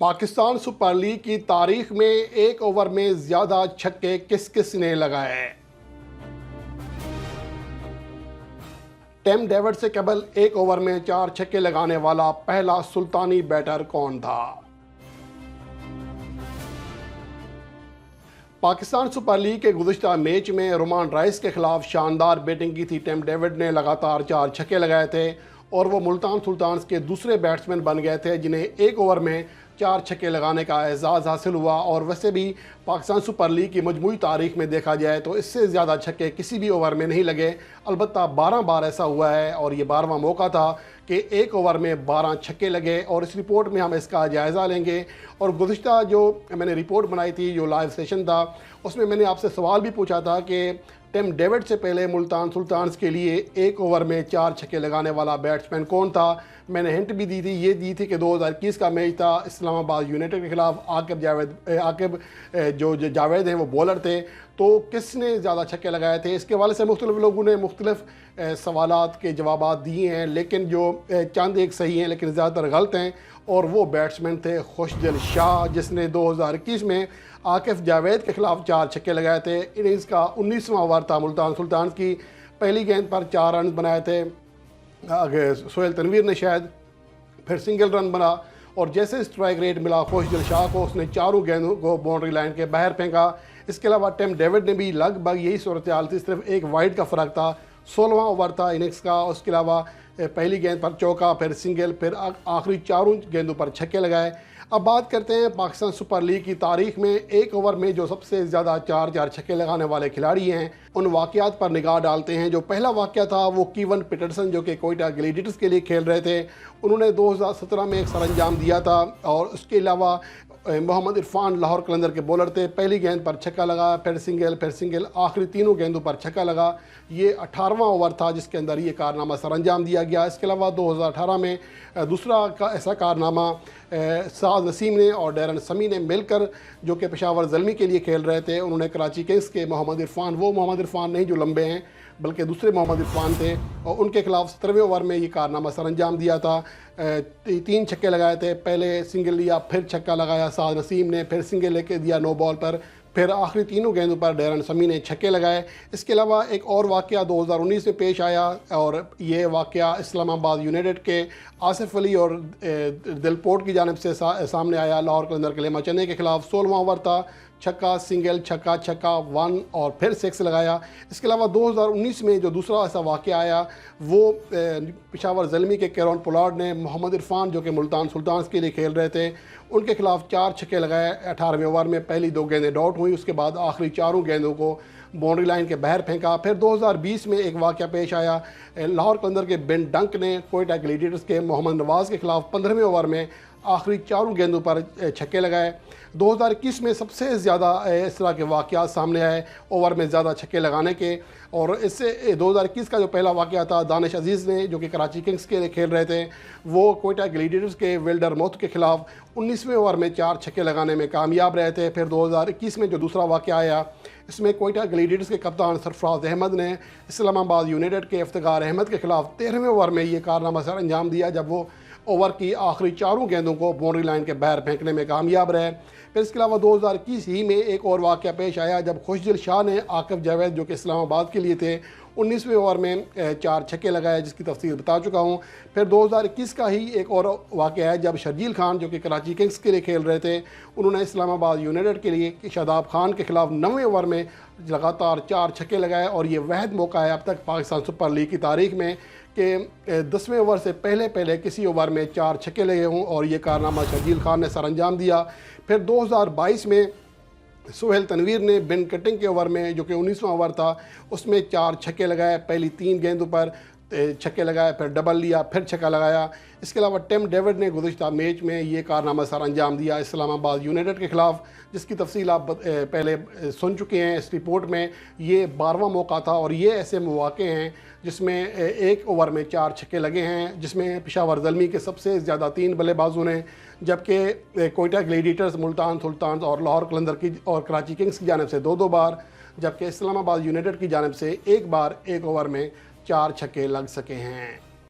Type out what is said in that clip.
Pakistan super league की तारीख में एक ओवर में ज्यादा छक्के किस किस ने लगाए। टिम डेविड से केवल एक ओवर में 4 छक्के लगाने वाला पहला सुल्तानी बैटर कौन था। पाकिस्तान सुपर लीग के गुज़िश्ता मैच में रोमान राइस के खिलाफ शानदार बैटिंग की थी। टिम डेविड ने लगातार 4 छक्के लगाए थे और वो मुल्तान सुल्तान्स के दूसरे बैट्समैन बन गए थे जिन्हें एक ओवर में 4 छक्के लगाने का एजाज़ हासिल हुआ। और वैसे भी पाकिस्तान सुपर लीग की मजमूई तारीख में देखा जाए तो इससे ज़्यादा छक्के किसी भी ओवर में नहीं लगे। अलबत्ता 12 बार ऐसा हुआ है और ये 12वां मौका था कि एक ओवर में 12 छक्के लगे। और इस रिपोर्ट में हम इसका जायज़ा लेंगे। और गुज़िश्ता जो मैंने रिपोर्ट बनाई थी, जो लाइव सेशन था, उसमें मैंने आपसे सवाल भी पूछा था कि टिम डेविड से पहले मुल्तान सुल्तान्स के लिए एक ओवर में 4 छक्के लगाने वाला बैट्समैन कौन था। मैंने हिंट भी दी थी, ये दी थी कि 2021 का मैच था इस्लामाबाद यूनाइटेड के खिलाफ। आकिब जो जावेद हैं वो बॉलर थे, तो किसने ज़्यादा छक्के लगाए थे। इसके हवाले से मुख्तलिफ लोगों ने मुख्तलिफ सवालात के जवाब दिए हैं, लेकिन जो चंद एक सही हैं लेकिन ज़्यादातर गलत हैं। और वो बैट्समैन थे खुशदिल शाह, जिसने 2021 में आकिब जावेद के खिलाफ 4 छक्के लगाए थे। इनिंग्स का 19वां ओवर था मुल्तान सुल्तान्स की। पहली गेंद पर 4 रन बनाए थे सोहेल तनवीर ने शायद, फिर सिंगल रन बना और जैसे स्ट्राइक रेट मिला खुशदिल शाह को, उसने चारों गेंदों को बाउंड्री लाइन के बाहर फेंका। इसके अलावा टिम डेविड ने भी लगभग यही सूरत हाल थी, सिर्फ एक वाइड का फ़र्क था। 16वां ओवर था इनिंग्स का। उसके अलावा पहली गेंद पर चौका, फिर सिंगल, फिर आखिरी चारों गेंदों पर छक्के लगाए। अब बात करते हैं पाकिस्तान सुपर लीग की तारीख में एक ओवर में जो सबसे ज़्यादा 4 छक्के लगाने वाले खिलाड़ी हैं, उन वाक़यात पर निगाह डालते हैं। जो पहला वाक़या था वो कीवन पीटरसन, जो कि कोयटा ग्लेडिएटर्स के लिए खेल रहे थे, उन्होंने 2017 में एक सरंजाम दिया था। और उसके अलावा मोहम्मद इरफान लाहौर कलंदर के बॉलर थे। पहली गेंद पर छक्का लगा, फिर सिंगल, आखिरी तीनों गेंदों पर छक्का लगा। ये 18वां ओवर था जिसके अंदर ये कारनामा सरंजाम दिया गया। इसके अलावा 2018 में दूसरा ऐसा कारनामा साद नसीम ने और डैरन समी ने मिलकर, जो कि पेशावर ज़ल्मी के लिए खेल रहे थे, उन्होंने कराची किंग्स के मोहम्मद इरफान, वो मोहम्मद इरफान नहीं जो लंबे हैं बल्कि दूसरे मोहम्मद इरफान थे, और उनके खिलाफ 17वें ओवर में ये कारनामा सरंजाम दिया था। 3 छक्के लगाए थे, पहले सिंगल लिया, फिर छक्का लगाया साद नसीम ने, फिर सिंगल लेके दिया नो बॉल पर, फिर आखिरी तीनों गेंदों पर डैरन समी ने छक्के लगाए। इसके अलावा एक और वाक़या 2019 में पेश आया और ये वाक़या इस्लामाबाद यूनाइटेड के आसिफ अली और दिलपोर्ट की जानिब से सामने आया। लाहौर कलंदर के लेमा चेन्नई के खिलाफ 16वां ओवर था, छक्का, सिंगल, छक्का, 1 और फिर 6 लगाया। इसके अलावा 2019 में जो दूसरा ऐसा वाक़या आया वो पेशावर ज़ल्मी के कैरन पोलार्ड ने मोहम्मद इरफान, जो कि मुल्तान सुल्तान्स के लिए खेल रहे थे, उनके खिलाफ 4 छक्के लगाए। 18वें ओवर में पहली 2 गेंदें डॉट हुई, उसके बाद आखिरी चारों गेंदों को बाउंड्री लाइन के बाहर फेंका। फिर 2020 में एक वाक़या पेश आया, लाहौर कलंदर के बेन डंक ने कोयटा ग्लेडिएटर्स के मोहम्मद नवाज़ के खिलाफ 15वें ओवर में आखिरी चारों गेंदों पर छक्के लगाए। 2021 में सबसे ज़्यादा इस तरह के वाक़यात सामने आए ओवर में ज़्यादा छक्के लगाने के। और इससे 2021 का जो पहला वाक़या था, दानिश अजीज़ ने, जो कि कराची किंग्स के लिए खेल रहे थे, वो कोयटा ग्लेडिएटर्स के विल्डर मोथ के खिलाफ 19वें ओवर में 4 छक्के लगाने में कामयाब रहे थे। फिर 2021 में जो दूसरा वाक़या आया, इसमें कोयटा ग्लेडिएटर्स के कप्तान सरफराज अहमद ने इस्लामाबाद यूनाइटेड के इफ्तिखार अहमद के खिलाफ 13वें ओवर में ये कारनामा सर अंजाम दिया, जब वो ओवर की आखिरी चारों गेंदों को बाउंड्री लाइन के बाहर फेंकने में कामयाब रहे। फिर इसके अलावा 2021 ही में एक और वाक़या पेश आया जब खुशदिल शाह ने आकिब जावेद, जो कि इस्लामाबाद के लिए थे, 19वें ओवर में 4 छक्के लगाए, जिसकी तफसील बता चुका हूँ। फिर 2021 का ही एक और वाक़या है जब शर्जील खान, जो कि कराची किंग्स के लिए खेल रहे थे, उन्होंने इस्लामाबाद यूनाइटेड के लिए शादाब खान के खिलाफ 9वें ओवर में लगातार 4 छक्के लगाए। और ये वहद मौका है अब तक पाकिस्तान सुपर लीग की तारीख में कि 10वें ओवर से पहले किसी ओवर में 4 छक्के लगे हों, और ये कारनामा शर्जील खान ने सरअंजाम दिया। फिर 2022 में सोहेल तनवीर ने बिन कटिंग के ओवर में, जो कि 19वां ओवर था, उसमें 4 छक्के लगाए। पहली 3 गेंदों पर छक्के लगाए, फिर डबल लिया, फिर छक्का लगाया। इसके अलावा टिम डेविड ने गुज़िश्ता मैच में ये कारनामा सर अंजाम दिया इस्लामाबाद यूनाइटेड के खिलाफ, जिसकी तफसील आप पहले सुन चुके हैं इस रिपोर्ट में। ये 12वां मौका था और ये ऐसे मौक़े हैं जिसमें एक ओवर में 4 छक्के लगे हैं, जिसमें पेशावर ज़ल्मी के सबसे ज़्यादा 3 बल्लेबाजों ने, जबकि कोयटा ग्लेडिएटर्स, मुल्तान सुल्तान्स और लाहौर कलंदर की और कराची किंग्स की जानिब से 2-2 बार, जबकि इस्लामाबाद यूनाइटेड की जानिब से एक बार एक ओवर में 4 छक्के लग सके हैं।